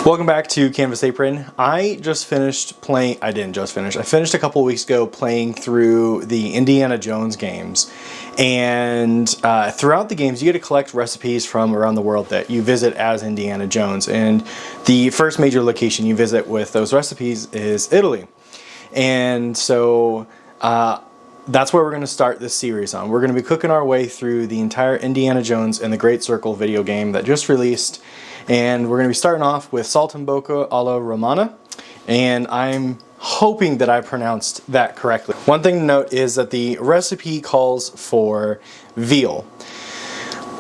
Welcome back to Canvas Apron. I finished a couple weeks ago playing through the Indiana Jones games. And throughout the games, you get to collect recipes from around the world that you visit as Indiana Jones. And the first major location you visit with those recipes is Italy. And so that's where we're going to start this series on. We're going to be cooking our way through the entire Indiana Jones and the Great Circle video game that just released. And we're going to be starting off with Saltimbocca alla Romana, and I'm hoping that I pronounced that correctly. One thing to note is that the recipe calls for veal.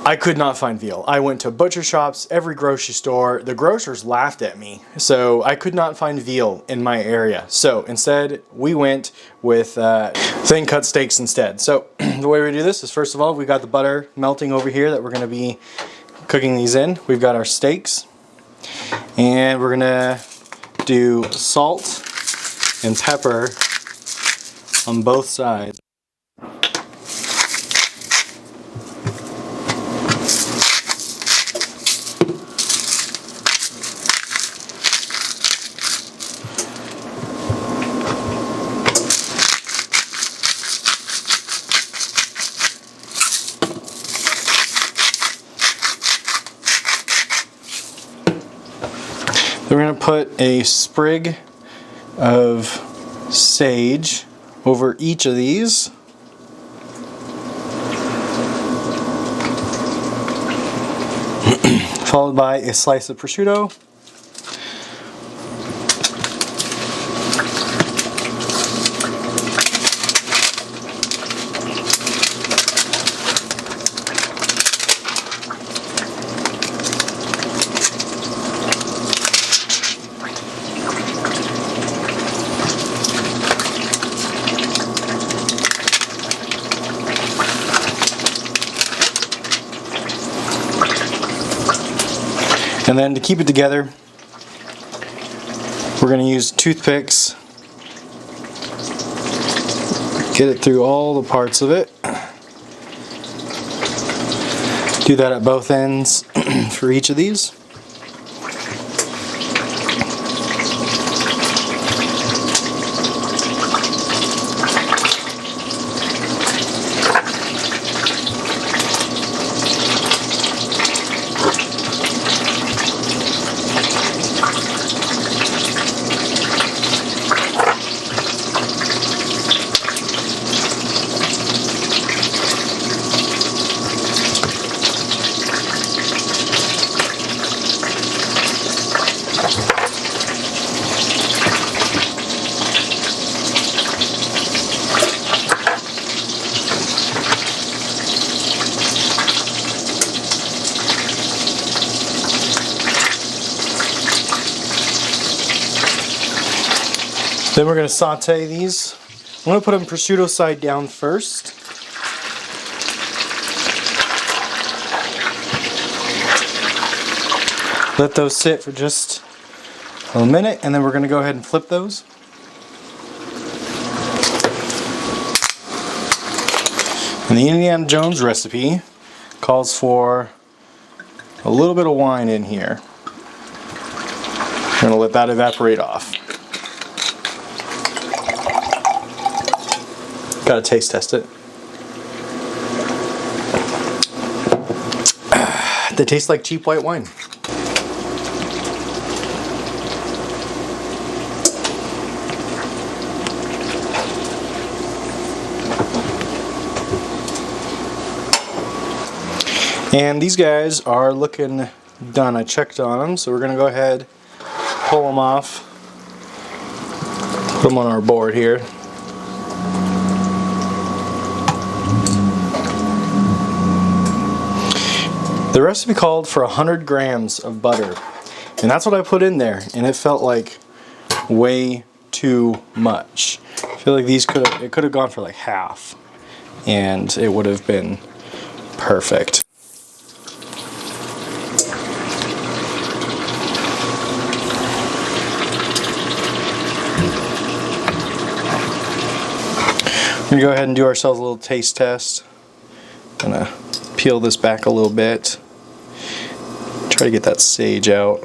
I could not find veal. I went to butcher shops, every grocery store. The grocers laughed at me, so I could not find veal in my area. So instead, we went with thin cut steaks instead. So the way we do this is, first of all, we got the butter melting over here that we're going to be cooking these in. We've got our steaks, and we're gonna do salt and pepper on both sides. We're going to put a sprig of sage over each of these. Followed by a slice of prosciutto. And then to keep it together, we're going to use toothpicks. Get it through all the parts of it. Do that at both ends for each of these. Then we're going to saute these. I'm going to put them prosciutto side down first. Let those sit for just a minute, and then we're going to go ahead and flip those. And the Indiana Jones recipe calls for a little bit of wine in here. I'm going to let that evaporate off. Gotta taste test it. They taste like cheap white wine. And these guys are looking done. I checked on them, so we're gonna go ahead, pull them off, put them on our board here. The recipe called for 100 grams of butter, and that's what I put in there, and it felt like way too much. I feel like these could have gone for like half, and it would have been perfect. We're gonna go ahead and do ourselves a little taste test. Gonna peel this back a little bit. Try to get that sage out.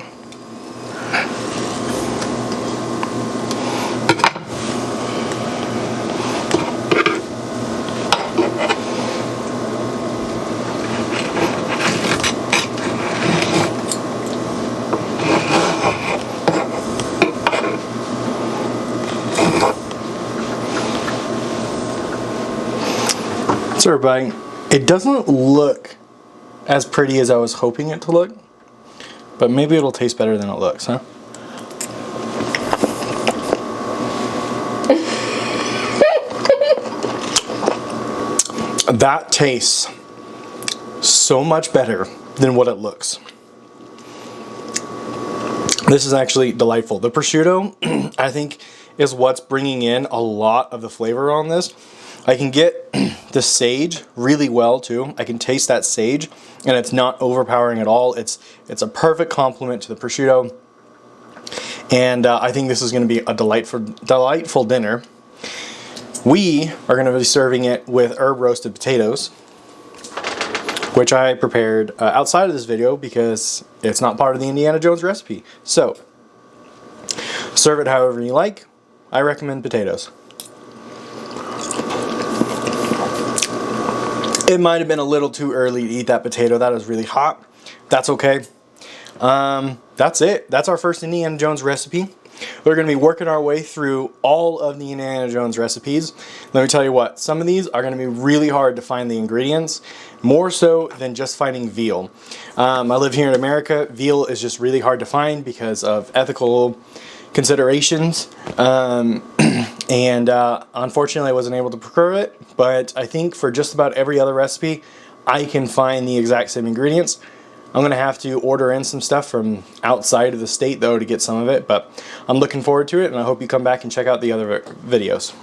So everybody, it doesn't look as pretty as I was hoping it to look, but maybe it'll taste better than it looks, huh? That tastes so much better than what it looks. This is actually delightful. The prosciutto, I think, is what's bringing in a lot of the flavor on this. I can get the sage really well too. I can taste that sage, and it's not overpowering at all. It's a perfect complement to the prosciutto, and I think this is going to be a delightful dinner. We are going to be serving it with herb roasted potatoes, which I prepared outside of this video because it's not part of the Indiana Jones recipe. So, serve it however you like. I recommend potatoes. It might have been a little too early to eat that potato. That was really hot. That's okay. That's it. That's our first Indiana Jones recipe. We're going to be working our way through all of the Indiana Jones recipes. Let me tell you what, some of these are going to be really hard to find the ingredients, more so than just finding veal. I live here in America. Veal is just really hard to find because of ethical considerations. Unfortunately I wasn't able to procure it, but I think for just about every other recipe I can find the exact same ingredients. I'm going to have to order in some stuff from outside of the state though to get some of it, but I'm looking forward to it, and I hope you come back and check out the other videos.